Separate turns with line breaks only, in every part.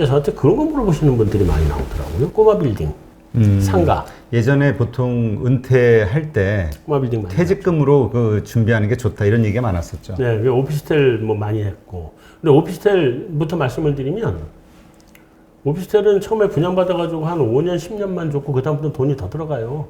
저한테 그런 거 물어보시는 분들이 많이 나오더라고요. 꼬마 빌딩, 상가.
예전에 보통 은퇴할 때
꼬마 빌딩 많이
퇴직금으로 그 준비하는 게 좋다 이런 얘기가 많았었죠.
네, 오피스텔 뭐 많이 했고. 근데 오피스텔부터 말씀을 드리면, 오피스텔은 처음에 분양받아가지고 한 5년, 10년만 줬고, 그다음부터 돈이 더 들어가요.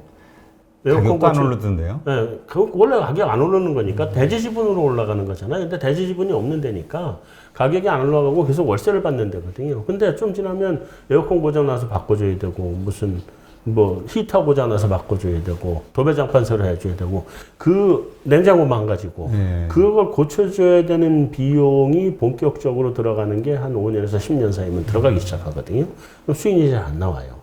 가격도 안 오르던데요?
네, 원래 가격 안 오르는 거니까 대지 지분으로 올라가는 거잖아요. 근데 대지 지분이 없는 데니까 가격이 안 올라가고 계속 월세를 받는 데거든요. 근데 좀 지나면 에어컨 고장 나서 바꿔줘야 되고, 무슨 뭐 히터 고장 나서 바꿔줘야 되고, 도배장판서를 해줘야 되고, 그 냉장고 망가지고, 그걸 고쳐줘야 되는 비용이 본격적으로 들어가는 게 한 5년에서 10년 사이면 들어가기 시작하거든요. 그럼 수익이 잘 안 나와요.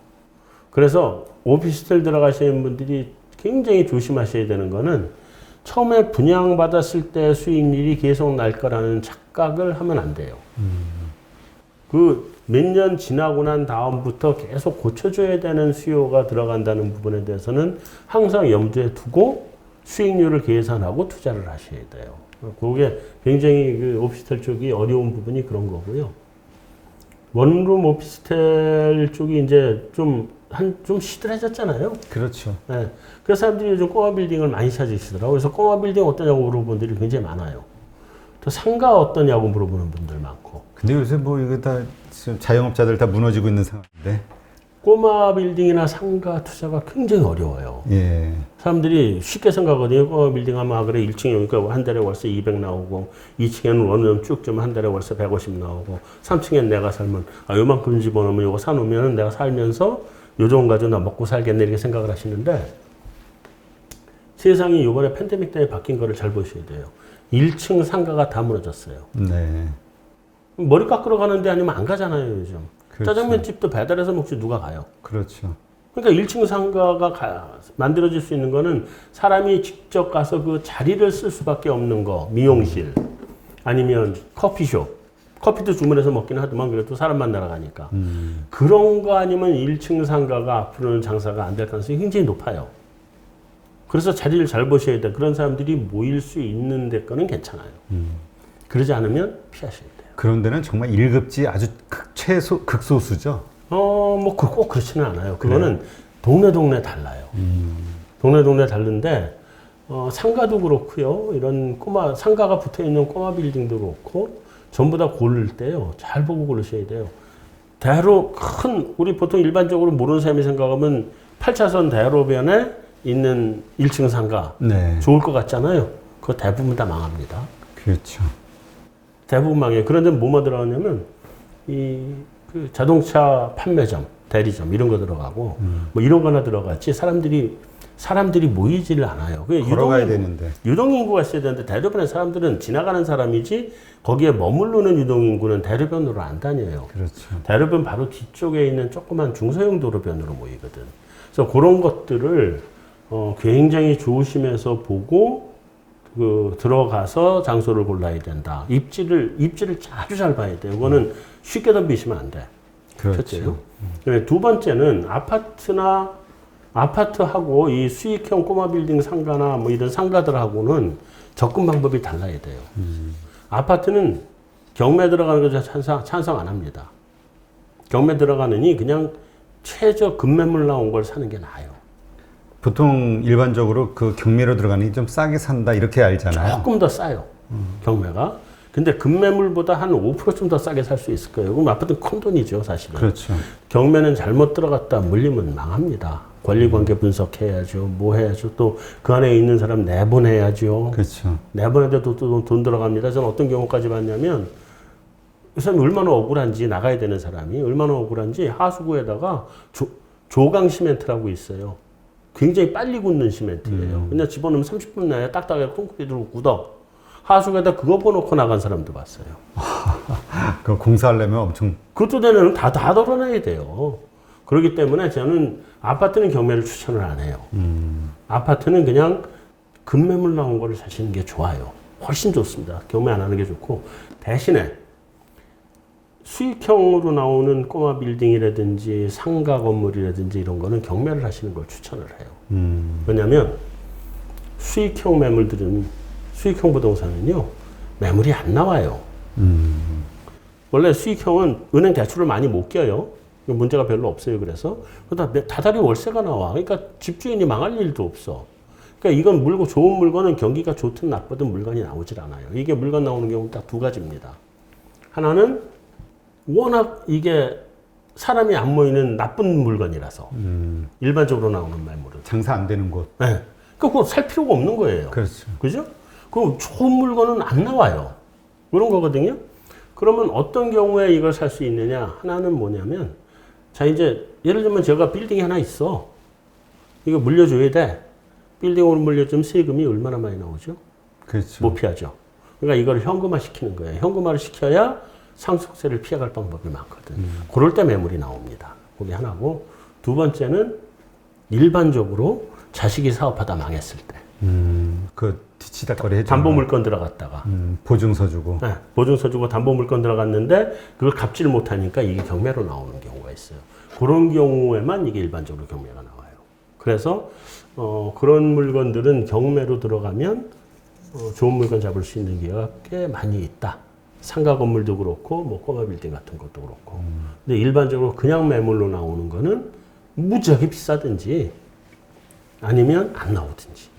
그래서 오피스텔 들어가시는 분들이 굉장히 조심하셔야 되는 거는, 처음에 분양받았을 때 수익률이 계속 날 거라는 착각을 하면 안 돼요. 그 몇 년 지나고 난 다음부터 계속 고쳐줘야 되는 수요가 들어간다는 부분에 대해서는 항상 염두에 두고 수익률을 계산하고 투자를 하셔야 돼요. 그게 굉장히 그 오피스텔 쪽이 어려운 부분이 그런 거고요. 원룸 오피스텔 쪽이 이제 좀 시들해졌잖아요.
그렇죠.
네. 그래서 사람들이 요즘 꼬마 빌딩을 많이 찾으시더라고요. 그래서 꼬마 빌딩 어떠냐고 물어보는 분들이 굉장히 많아요. 또 상가 어떠냐고 물어보는 분들 많고.
근데 요새 뭐 이거 다 자영업자들 다 무너지고 있는 상황인데.
꼬마 빌딩이나 상가 투자가 굉장히 어려워요.
예.
사람들이 쉽게 생각하거든요. 꼬마 빌딩 하면 그래 1층이니까 한 달에 월세 200 나오고, 2층에는 원룸 쭉 좀 한 달에 월세 150 나오고, 3층엔 내가 살면 요만큼 집어넣으면 이거 사놓으면 내가 살면서 요 정도 가지고 나 먹고 살겠네 이렇게 생각을 하시는데, 세상이 이번에 팬데믹 때문에 바뀐 거를 잘 보셔야 돼요. 1층 상가가 다 무너졌어요.
네.
머리 깎으러 가는데 아니면 안 가잖아요, 요즘.
그렇죠.
짜장면 집도 배달해서 먹지 누가 가요?
그렇죠.
그러니까 1층 상가가 만들어질 수 있는 거는 사람이 직접 가서 그 자리를 쓸 수밖에 없는 거. 미용실, 아니면 커피숍. 커피도 주문해서 먹긴 하더만 그래도 사람 만나러 가니까. 그런 거 아니면 1층 상가가 앞으로는 장사가 안 될 가능성이 굉장히 높아요. 그래서 자리를 잘 보셔야 돼. 그런 사람들이 모일 수 있는 데 거는 괜찮아요. 그러지 않으면 피하셔야 돼요.
그런 데는 정말 1급지 아주 극소수죠?
뭐 꼭 그렇지는 않아요. 그거는 동네 달라요. 동네 다른데, 상가도 그렇고요. 이런 상가가 붙어 있는 꼬마 빌딩도 그렇고, 전부 다 고를 때요. 잘 보고 고르셔야 돼요. 우리 보통 일반적으로 모르는 사람이 생각하면 8차선 대로변에 있는 1층 상가.
네.
좋을 것 같잖아요. 그거 대부분 다 망합니다.
그렇죠. 대부분
망해요. 그런데 뭐만 들어가냐면, 그 자동차 판매점, 대리점, 이런 거 들어가고, 뭐 이런 거나 들어갔지, 사람들이 모이지를 않아요.
걸어가야 되는데.
유동인구가 있어야 되는데, 대로변에 사람들은 지나가는 사람이지, 거기에 머무르는 유동인구는 대로변으로 안 다녀요.
그렇죠.
대로변 바로 뒤쪽에 있는 조그만 중소형 도로변으로 모이거든. 그래서 그런 것들을, 굉장히 조심해서 보고, 들어가서 장소를 골라야 된다. 입지를 아주 잘 봐야 돼요. 이거는 쉽게 덤비시면 안 돼.
그렇죠.
두 번째는 아파트하고 이 수익형 꼬마 빌딩 상가나 뭐 이런 상가들하고는 접근 방법이 달라야 돼요. 아파트는 경매 들어가는 거 찬성 안 합니다. 경매 들어가느니 그냥 최저 급매물 나온 걸 사는 게 나아요.
보통 일반적으로 그 경매로 들어가는 게 좀 싸게 산다 이렇게 알잖아요.
조금 더 싸요. 경매가. 근데 급매물보다 한 5% 더 싸게 살 수 있을 거예요. 그럼 아파트는 큰 돈이죠, 사실은.
그렇죠.
경매는 잘못 들어갔다 물리면 망합니다. 권리관계 분석해야죠. 뭐 해야죠. 또 그 안에 있는 사람 내보내야죠.
그렇죠.
내보내도 또 돈 들어갑니다. 저는 어떤 경우까지 봤냐면, 이 사람이 얼마나 억울한지, 나가야 되는 사람이 얼마나 억울한지 하수구에다가 조강 시멘트라고 있어요. 굉장히 빨리 굳는 시멘트예요. 그냥 집어넣으면 30분 내에 딱딱하게 콘크리트로 굳어. 하수구에다 그거 퍼놓고 나간 사람도 봤어요.
그 공사하려면 엄청.
그것도 되면 다 덜어내야 돼요. 그렇기 때문에 저는 아파트는 경매를 추천을 안 해요. 아파트는 그냥 급매물 나온 거를 사시는 게 좋아요. 훨씬 좋습니다. 경매 안 하는 게 좋고, 대신에 수익형으로 나오는 꼬마 빌딩이라든지 상가 건물이라든지 이런 거는 경매를 하시는 걸 추천을 해요. 왜냐하면 수익형 매물들은, 수익형 부동산은요, 매물이 안 나와요. 원래 수익형은 은행 대출을 많이 못 껴요. 문제가 별로 없어요. 그래서 그러다 다달이 월세가 나와. 그러니까 집주인이 망할 일도 없어. 그러니까 이건 좋은 물건은 경기가 좋든 나쁘든 물건이 나오질 않아요. 이게 물건 나오는 경우는 딱 두 가지입니다. 하나는 워낙 이게 사람이 안 모이는 나쁜 물건이라서 일반적으로 나오는 매물은
장사 안 되는 곳.
네. 그러니까 그거 살 필요가 없는 거예요.
그렇죠.
그죠? 그럼 좋은 물건은 안 나와요. 그런 거거든요. 그러면 어떤 경우에 이걸 살 수 있느냐? 하나는 뭐냐면, 자, 이제, 예를 들면 제가 빌딩이 하나 있어. 이거 물려줘야 돼. 빌딩으로 물려주면 세금이 얼마나 많이 나오죠?
그렇죠.
못 피하죠. 그러니까 이걸 현금화 시키는 거예요. 현금화를 시켜야 상속세를 피해갈 방법이 많거든. 그럴 때 매물이 나옵니다. 그게 하나고, 두 번째는 일반적으로 자식이 사업하다 망했을 때.
그 뒤치다거리 해주는
담보물건 들어갔다가.
보증서 주고.
네, 보증서 주고 담보물건 들어갔는데 그걸 갚지를 못하니까 이게 경매로 나오는 경우가 있어요. 그런 경우에만 이게 일반적으로 경매가 나와요. 그래서 그런 물건들은 경매로 들어가면 좋은 물건 잡을 수 있는 기회가 꽤 많이 있다. 상가 건물도 그렇고 뭐 꼬마 빌딩 같은 것도 그렇고. 근데 일반적으로 그냥 매물로 나오는 거는 무지하게 비싸든지 아니면 안 나오든지.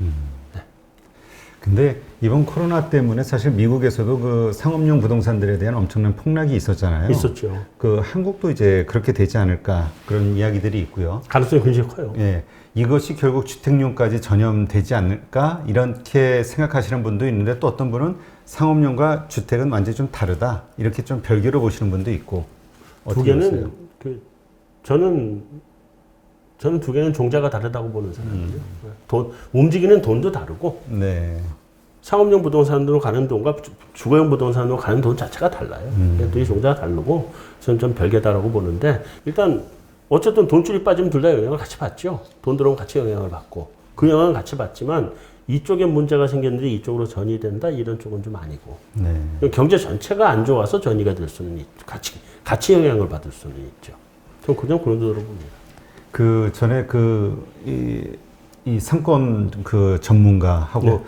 근데 이번 코로나 때문에 사실 미국에서도 그 상업용 부동산들에 대한 엄청난 폭락이 있었잖아요.
있었죠.
그 한국도 이제 그렇게 되지 않을까 그런 이야기들이 있고요.
가능성이 굉장히 커요.
예. 이것이 결국 주택용까지 전염되지 않을까 이렇게 생각하시는 분도 있는데 또 어떤 분은 상업용과 주택은 완전히 좀 다르다 이렇게 좀 별개로 보시는 분도 있고
두 개는 저는 두 개는 종자가 다르다고 보는 사람이에요. 움직이는 돈도 다르고
네.
상업용 부동산으로 가는 돈과 주거용 부동산으로 가는 돈 자체가 달라요. 또 이 종자가 다르고 저는 좀 별개다라고 보는데 일단 어쨌든 돈줄이 빠지면 둘 다 영향을 같이 받죠. 돈 들어오면 같이 영향을 받고 그 영향을 같이 받지만 이쪽에 문제가 생겼는데 이쪽으로 전이 된다 이런 쪽은 좀 아니고
네.
경제 전체가 안 좋아서 전이가 될 수는 같이 영향을 받을 수는 있죠. 저는 그냥 그런 데로 봅니다.
그 전에 이 상권 그 전문가하고
네.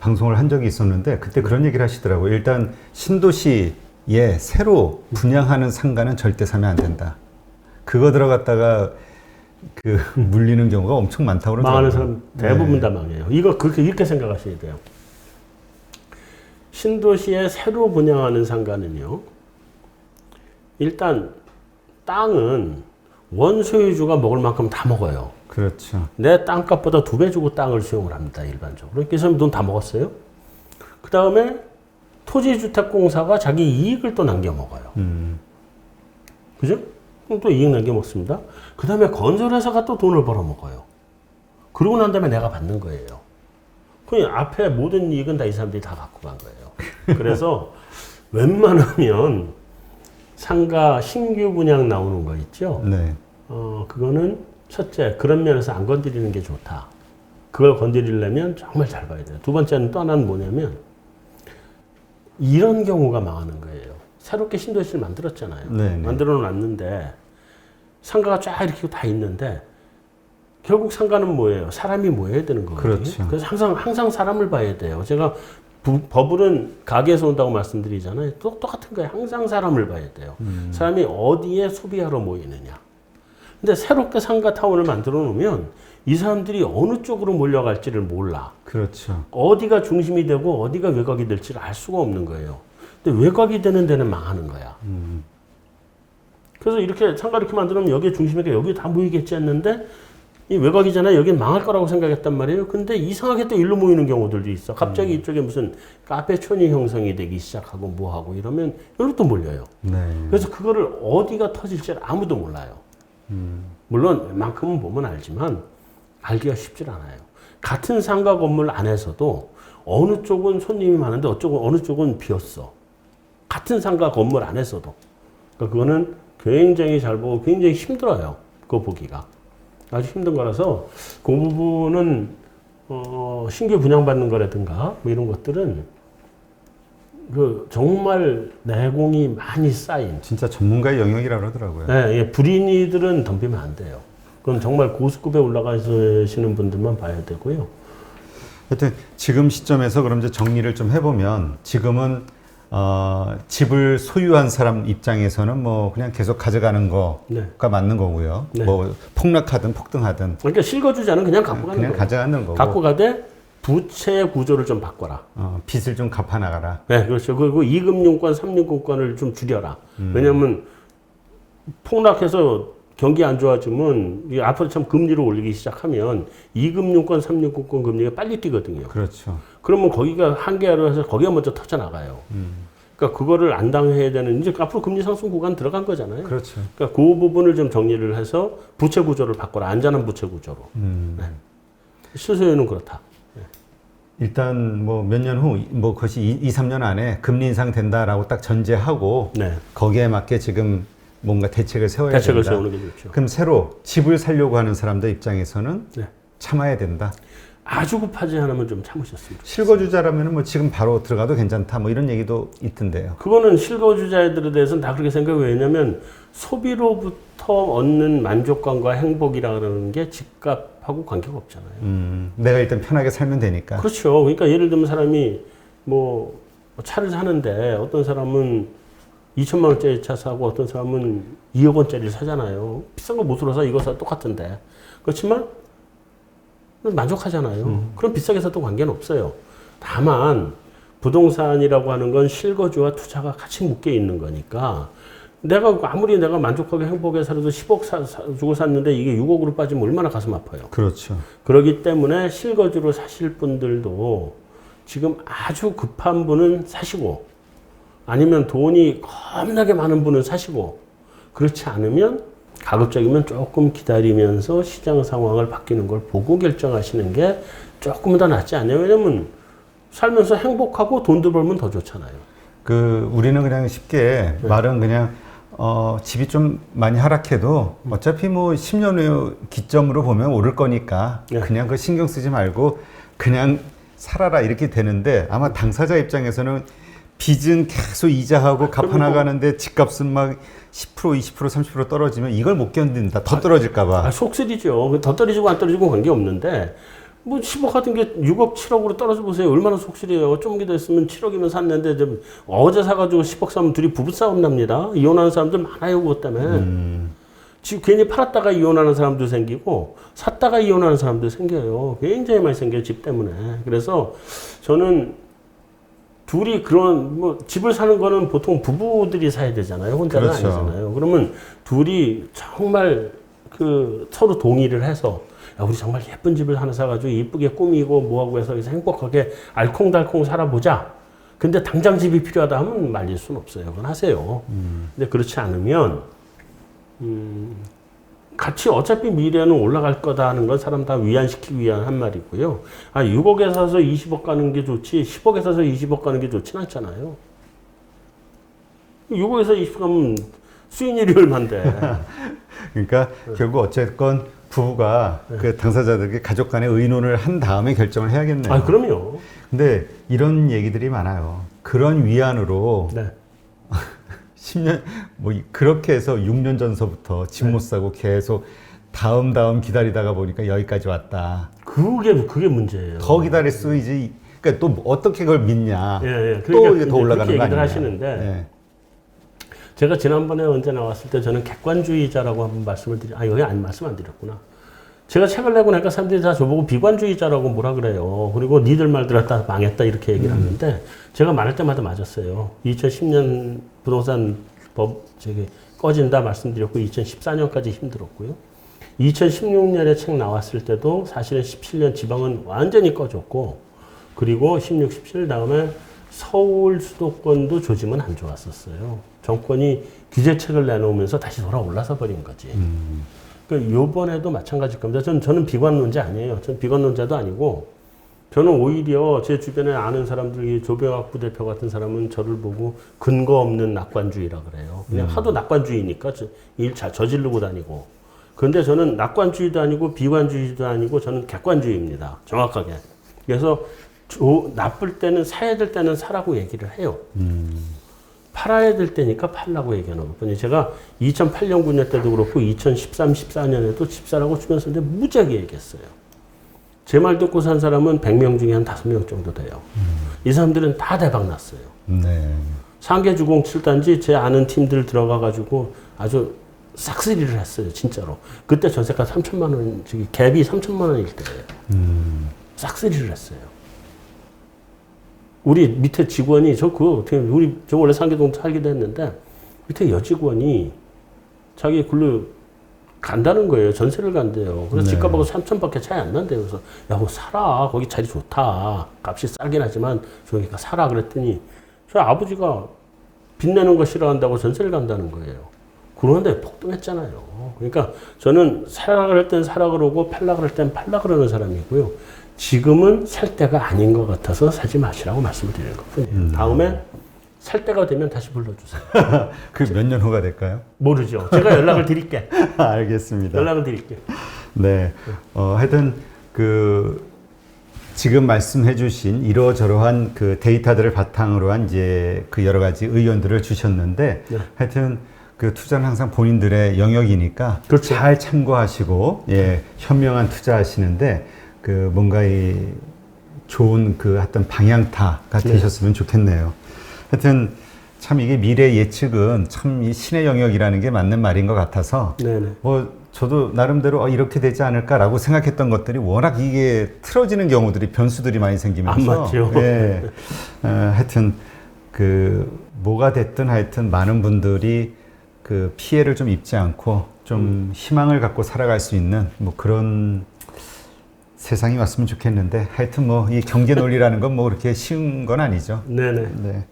방송을 한 적이 있었는데 그때 그런 얘기를 하시더라고요. 일단 신도시에 새로 분양하는 상가는 절대 사면 안 된다. 그거 들어갔다가 그 물리는 경우가 엄청 많다고 그러더라고요.
망하는 사람 대부분 다 망해요. 이거 이렇게 생각하셔야 돼요. 신도시에 새로 분양하는 상가는요. 일단 땅은 원소유주가 먹을 만큼 다 먹어요.
그렇죠.
내 땅값보다 2배 주고 땅을 수용을 합니다. 일반적으로. 그래서 돈 다 먹었어요. 그 다음에 토지주택공사가 자기 이익을 또 남겨 먹어요. 그죠? 그럼 또 이익 남겨 먹습니다. 그 다음에 건설회사가 또 돈을 벌어 먹어요. 그러고 난 다음에 내가 받는 거예요. 그 앞에 모든 이익은 다 이 사람들이 다 갖고 간 거예요. 그래서 웬만하면 상가 신규 분양 나오는 거 있죠?
네.
그거는 첫째, 그런 면에서 안 건드리는 게 좋다. 그걸 건드리려면 정말 잘 봐야 돼요. 두 번째는 또 하나는 뭐냐면, 이런 경우가 망하는 거예요. 새롭게 신도시를 만들었잖아요.
네네.
만들어 놨는데, 상가가 쫙 이렇게 다 있는데, 결국 상가는 뭐예요? 사람이 모여야 되는 거거든요.
그렇죠.
그래서 항상 사람을 봐야 돼요. 제가 버블은 가게에서 온다고 말씀드리잖아요. 똑같은 거예요. 항상 사람을 봐야 돼요. 사람이 어디에 소비하러 모이느냐. 근데 새롭게 상가타운을 만들어 놓으면 이 사람들이 어느 쪽으로 몰려갈지를 몰라.
그렇죠.
어디가 중심이 되고 어디가 외곽이 될지를 알 수가 없는 거예요. 근데 외곽이 되는 데는 망하는 거야. 그래서 이렇게 상가 이렇게 만들면 여기에 중심이니까 여기 다 모이겠지 했는데 이 외곽이잖아요. 여긴 망할 거라고 생각했단 말이에요. 근데 이상하게 또 일로 모이는 경우들도 있어. 갑자기 이쪽에 무슨 카페촌이 형성이 되기 시작하고 뭐하고 이러면 여기로 또 몰려요.
네.
그래서 그거를 어디가 터질지 아무도 몰라요. 물론 웬만큼은 보면 알지만 알기가 쉽질 않아요. 같은 상가 건물 안에서도 어느 쪽은 손님이 많은데 어느 쪽은 비었어. 같은 상가 건물 안에서도. 그러니까 그거는 굉장히 잘 보고 굉장히 힘들어요. 그거 보기가. 아주 힘든 거라서 그 부분은 신규 분양받는 거라든가 뭐 이런 것들은 그 정말 내공이 많이 쌓인
진짜 전문가의 영역이라고 그러더라고요.
예, 불인이들은 덤비면 안 돼요. 그건 정말 고수급에 올라가시는 분들만 봐야 되고요.
하여튼 지금 시점에서 그럼 이제 정리를 좀 해보면 지금은 집을 소유한 사람 입장에서는 뭐 그냥 계속 가져가는 거가
네.
맞는 거고요.
네.
뭐 폭락하든 폭등하든
그러니까 실거주자는 그냥 갖고 가는
그냥
거예요.
가져가는 거고.
갖고 가되 부채 구조를 좀 바꿔라.
빚을 좀 갚아 나가라.
네, 그렇죠. 그리고 2금융권, 3금융권을 좀 줄여라. 왜냐하면 폭락해서 경기 안 좋아지면 이 앞으로 참 금리를 올리기 시작하면 2금융권, 3금융권 금리가 빨리 뛰거든요.
그렇죠.
그러면 거기가 한계를 해서 거기가 먼저 터져 나가요. 그러니까 그거를 안 당해야 되는 이제 앞으로 금리 상승 구간 들어간 거잖아요.
그렇죠.
그러니까 그 부분을 좀 정리를 해서 부채 구조를 바꿔라. 안전한 부채 구조로. 네. 실소유는 그렇다.
일단 뭐 몇 년 후, 뭐 그것이 2, 3년 안에 금리 인상 된다라고 딱 전제하고
네.
거기에 맞게 지금 뭔가 대책을 세워야
대책을
된다.
세우는 게 좋죠.
그럼 새로 집을 살려고 하는 사람들 입장에서는
네.
참아야 된다.
아주 급하지 않으면 좀 참으셨습니다.
실거주자라면 뭐 지금 바로 들어가도 괜찮다. 뭐 이런 얘기도 있던데요.
그거는 실거주자들에 대해서는 다 그렇게 생각해요. 왜냐하면 소비로부터 얻는 만족감과 행복이라는 게 집값하고 관계가 없잖아요.
내가 일단 편하게 살면 되니까.
그렇죠. 그러니까 예를 들면 사람이 뭐 차를 사는데 어떤 사람은 2천만 원짜리 차 사고 어떤 사람은 2억 원짜리를 사잖아요. 비싼 거 못 사서 이거 사 똑같은데. 그렇지만 만족하잖아요. 그럼 비싸게 사도 관계는 없어요. 다만 부동산이라고 하는 건 실거주와 투자가 같이 묶여 있는 거니까 내가 아무리 내가 만족하게 행복하게 살아도 10억 주고 샀는데 이게 6억으로 빠지면 얼마나 가슴 아파요.
그렇죠.
그렇기 때문에 실거주로 사실 분들도 지금 아주 급한 분은 사시고 아니면 돈이 겁나게 많은 분은 사시고 그렇지 않으면 가급적이면 조금 기다리면서 시장 상황을 바뀌는 걸 보고 결정하시는 게 조금 더 낫지 않냐. 왜냐면 살면서 행복하고 돈도 벌면 더 좋잖아요.
우리는 그냥 쉽게 말은 그냥 집이 좀 많이 하락해도 어차피 뭐 10년 후 기점으로 보면 오를 거니까
네.
그냥 그 신경 쓰지 말고 그냥 살아라 이렇게 되는데 아마 당사자 입장에서는 빚은 계속 이자하고 갚아나가는데 집값은 막 10%, 20%, 30% 떨어지면 이걸 못 견딘다. 더 떨어질까봐.
속쓰리죠. 더 떨어지고 안 떨어지고 관계없는데 뭐 10억 같은 게 6억, 7억으로 떨어져 보세요. 얼마나 속쓰려요. 좀 기다렸으면 7억이면 샀는데 좀 어제 사가지고 10억 사면 둘이 부부싸움 납니다. 이혼하는 사람들 많아요. 그것 때문에. 지금 괜히 팔았다가 이혼하는 사람도 생기고 샀다가 이혼하는 사람도 생겨요. 굉장히 많이 생겨요. 집 때문에. 그래서 저는 둘이 그런 뭐 집을 사는 거는 보통 부부들이 사야 되잖아요. 혼자는
그렇죠.
아니잖아요. 그러면 둘이 정말 서로 동의를 해서 야, 우리 정말 예쁜 집을 하나 사가지고 이쁘게 꾸미고 뭐하고 해서 행복하게 알콩달콩 살아보자. 근데 당장 집이 필요하다 하면 말릴 수는 없어요. 그건 하세요. 근데 그렇지 않으면 같이 어차피 미래는 올라갈 거다 하는 건 사람 다 위안시키기 위한 한 말이고요. 6억에 사서 20억 가는 게 좋지 10억에 사서 20억 가는 게 좋진 않잖아요. 6억에서 20억 가면 수익률이 얼만데.
그러니까 결국 어쨌건 부부가 그 당사자들에게 가족 간의 의논을 한 다음에 결정을 해야겠네요.
그럼요.
근데 이런 얘기들이 많아요. 그런 위안으로
네.
10년 뭐 그렇게 해서 6년 전서부터 집 못 사고 계속 다음 기다리다가 보니까 여기까지 왔다.
그게 문제예요.
더 기다릴 수 이제 그러니까 또 어떻게 그걸 믿냐.
예.
또 이게 더 올라가는 거
얘기들
아니냐.
하시는데
예.
제가 지난번에 언제 나왔을 때 저는 객관주의자라고 한번 말씀을 여기 말씀 안 드렸구나. 제가 책을 내고 나니까 사람들이 다 저보고 비관주의자라고 뭐라 그래요. 그리고 니들 말들 다 망했다 이렇게 얘기를 하는데 제가 말할 때마다 맞았어요. 2010년 부동산 법 꺼진다 말씀드렸고 2014년까지 힘들었고요. 2016년에 책 나왔을 때도 사실은 17년 지방은 완전히 꺼졌고 그리고 16, 17 다음에 서울 수도권도 조짐은 안 좋았었어요. 정권이 규제책을 내놓으면서 다시 돌아 올라서 버린 거지. 그러니까 요번에도 마찬가지일 겁니다. 저는 비관론자 아니에요. 저는 비관론자도 아니고 저는 오히려 제 주변에 아는 사람들이 조병학 부대표 같은 사람은 저를 보고 근거 없는 낙관주의라 그래요. 그냥 하도 낙관주의니까 일 잘 저지르고 다니고. 그런데 저는 낙관주의도 아니고 비관주의도 아니고 저는 객관주의입니다. 정확하게. 그래서 나쁠 때는 사야 될 때는 사라고 얘기를 해요. 팔아야 될 때니까 팔라고 얘기하는 거거든요. 제가 2008년 9년 때도 그렇고 2013, 14년에도 집 사라고 주변 사람들 무지하게 얘기했어요. 제 말 듣고 산 사람은 100명 중에 한 5명 정도 돼요. 이 사람들은 다 대박 났어요.
네.
상계주공 7단지 제 아는 팀들 들어가가지고 아주 싹쓸이를 했어요, 진짜로. 그때 전세가 3천만 원, 저기 갭이 3천만 원일 때예요. 싹쓸이를 했어요. 우리 밑에 직원이 저 원래 상계동 살기도 했는데 밑에 여직원이 자기 글로 간다는 거예요. 전세를 간대요. 그래서
네.
집값하고 3천밖에 차이 안 난대요. 그래서 야, 그거 사라. 거기 자리 좋다. 값이 싸긴 하지만 좋으니까 사라. 그랬더니 저희 아버지가 빚 내는 거 싫어한다고 전세를 간다는 거예요. 그런데 폭등했잖아요. 그러니까 저는 사라 그럴 땐 사라 그러고 팔라 그럴 땐 팔라 그러는 사람이고요. 지금은 살 때가 아닌 것 같아서 사지 마시라고 말씀을 드리는 것 뿐이에요. 다음에 살 때가 되면 다시 불러주세요.
그 몇 년 후가 될까요?
모르죠. 제가 연락을 드릴게.
알겠습니다.
연락을 드릴게.
네. 하여튼 지금 말씀해주신 이러저러한 그 데이터들을 바탕으로 한 이제 그 여러 가지 의견들을 주셨는데,
네.
하여튼 그 투자는 항상 본인들의 영역이니까
그렇죠.
잘 참고하시고, 예, 현명한 투자하시는데 그 뭔가 이 좋은 그 어떤 방향타가 되셨으면 좋겠네요. 하여튼 참 이게 미래 예측은 참 이 신의 영역이라는 게 맞는 말인 것 같아서
네네.
저도 나름대로 이렇게 되지 않을까라고 생각했던 것들이 워낙 이게 틀어지는 경우들이 변수들이 많이 생기면서
안 맞죠.
예, 하여튼 뭐가 됐든 하여튼 많은 분들이 그 피해를 좀 입지 않고 좀 희망을 갖고 살아갈 수 있는 뭐 그런 세상이 왔으면 좋겠는데 하여튼 뭐 이 경제 논리라는 건 뭐 그렇게 쉬운 건 아니죠.
네네.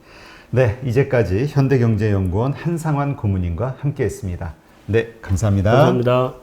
네, 이제까지 현대경제연구원 한상환 고문님과 함께했습니다. 네, 감사합니다.
감사합니다.